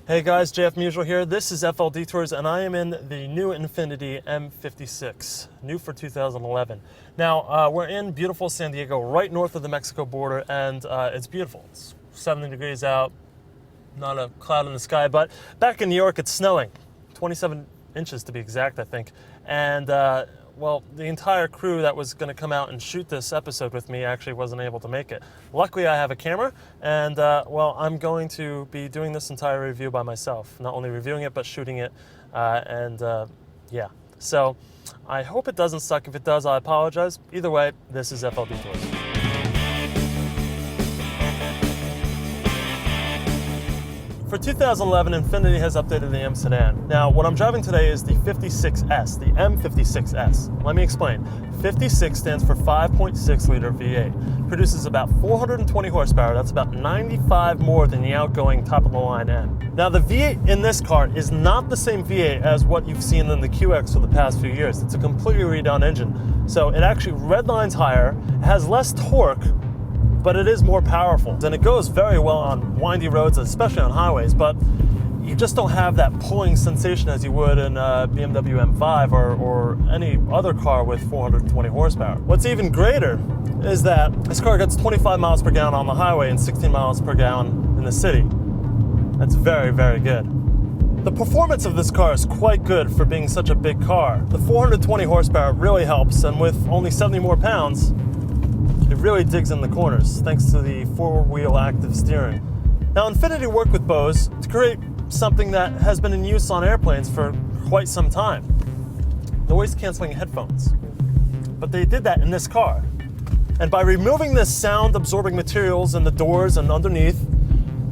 Hey guys, JF Musial here. This is FLDetours and I am in the new Infiniti M56, new for 2011. Now, we're in beautiful San Diego, right north of the Mexico border, and it's beautiful. It's 70 degrees out, not a cloud in the sky, but back in New York it's snowing, 27 inches to be exact, I think. And well, the entire crew that was going to come out and shoot this episode with me actually wasn't able to make it. Luckily, I have a camera, and well, I'm going to be doing this entire review by myself. Not only reviewing it, but shooting it, yeah. So, I hope it doesn't suck. If it does, I apologize. Either way, this is FLDetours. For 2011, Infiniti has updated the M sedan. Now, what I'm driving today is the 56S, the M56S. Let me explain. 56 stands for 5.6 liter V8. Produces about 420 horsepower. That's about 95 more than the outgoing top-of-the-line M. Now, the V8 in this car is not the same V8 as what you've seen in the QX for the past few years. It's a completely redone engine. So it actually redlines higher, has less torque, but it is more powerful. And it goes very well on windy roads, especially on highways, but you just don't have that pulling sensation as you would in a BMW M5 or any other car with 420 horsepower. What's even greater is that this car gets 25 miles per gallon on the highway and 16 miles per gallon in the city. That's very, very good. The performance of this car is quite good for being such a big car. The 420 horsepower really helps, and with only 70 more pounds, it really digs in the corners, thanks to the four-wheel active steering. Now, Infiniti worked with Bose to create something that has been in use on airplanes for quite some time. Noise-canceling headphones. But they did that in this car. And by removing the sound-absorbing materials in the doors and underneath,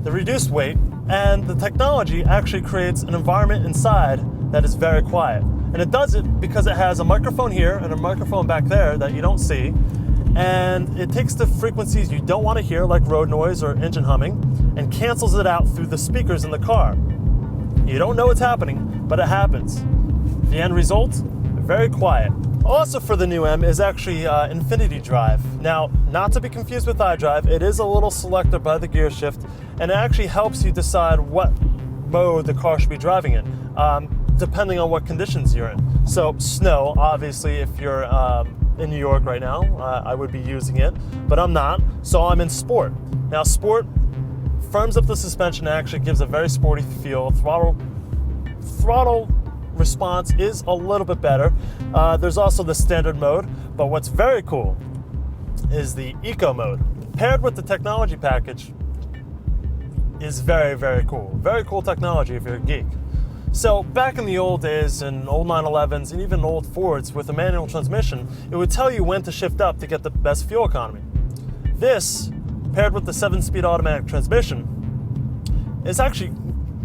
the reduced weight, and the technology actually creates an environment inside that is very quiet. And it does it because it has a microphone here and a microphone back there that you don't see, and it takes the frequencies you don't want to hear, like road noise or engine humming, and cancels it out through the speakers in the car. You don't know what's happening, but it happens. The end result? Very quiet. Also for the new M is actually Infiniti Drive. Now, not to be confused with iDrive, it is a little selector by the gear shift, and it actually helps you decide what mode the car should be driving in, depending on what conditions you're in. So, snow, obviously, if you're in New York right now, I would be using it, but I'm not, so I'm in Sport. Now, Sport firms up the suspension and actually gives a very sporty feel. Throttle response is a little bit better. There's also the standard mode, but what's very cool is the Eco mode. Paired with the technology package is very, very cool. Very cool technology if you're a geek. So back in the old days, in old 911s and even old Fords with a manual transmission, it would tell you when to shift up to get the best fuel economy. This, paired with the 7-speed automatic transmission, is actually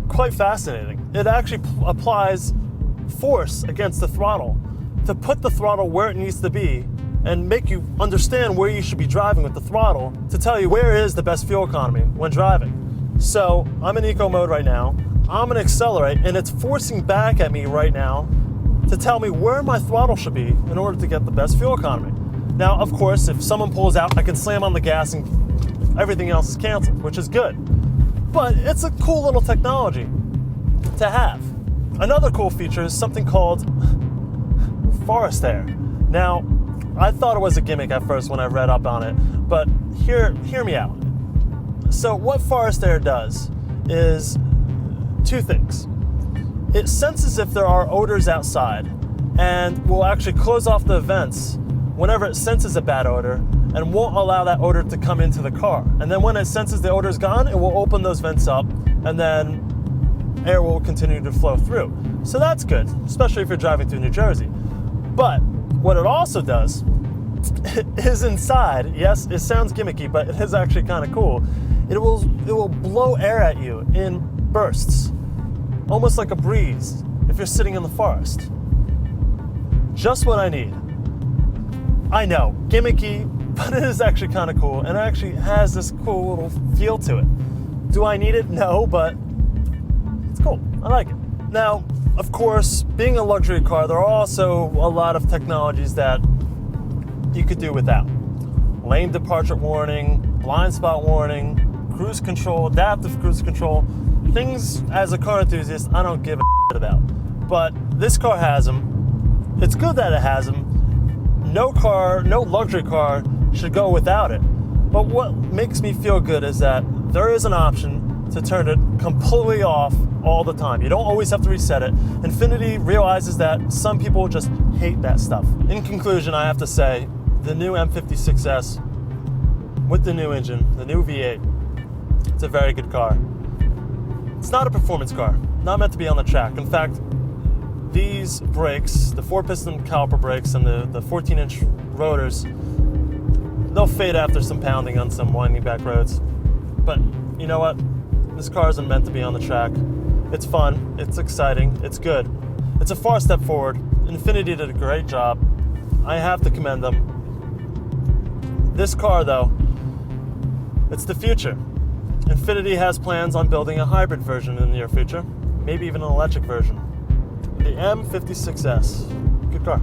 quite fascinating. It actually applies force against the throttle to put the throttle where it needs to be and make you understand where you should be driving with the throttle to tell you where is the best fuel economy when driving. So I'm in Eco mode right now. I'm going to accelerate, and it's forcing back at me right now to tell me where my throttle should be in order to get the best fuel economy. Now, of course, if someone pulls out, I can slam on the gas and everything else is canceled, which is good. But it's a cool little technology to have. Another cool feature is something called forest air. Now, I thought it was a gimmick at first when I read up on it, but hear me out. So what forest air does is two things. It senses if there are odors outside and will actually close off the vents whenever it senses a bad odor and won't allow that odor to come into the car. And then when it senses the odor is gone, it will open those vents up and then air will continue to flow through. So that's good, especially if you're driving through New Jersey. But what it also does is inside, yes, it sounds gimmicky, but it is actually kind of cool. It will blow air at you in bursts, almost like a breeze if you're sitting in the forest. Just what I need. I know, gimmicky, but it is actually kind of cool, and it actually has this cool little feel to it. Do I need it? No, but it's cool. I like it. Now, of course, being a luxury car, there are also a lot of technologies that you could do without. Lane departure warning, blind spot warning, cruise control, adaptive cruise control. things as a car enthusiast I don't give a shit about. But this car has them. It's good that it has them. No luxury car should go without it. But what makes me feel good is that there is an option to turn it completely off all the time. You don't always have to reset it. Infiniti realizes that some people just hate that stuff. In conclusion, I have to say, the new M56S with the new engine, the new V8, it's a very good car. It's not a performance car, not meant to be on the track. In fact, these brakes, the 4-piston caliper brakes and the 14-inch rotors, they'll fade after some pounding on some winding back roads. But you know what? This car isn't meant to be on the track. It's fun, it's exciting, it's good. It's a far step forward. Infiniti did a great job. I have to commend them. This car, though, it's the future. Infiniti has plans on building a hybrid version in the near future, maybe even an electric version. The M56S. Good car.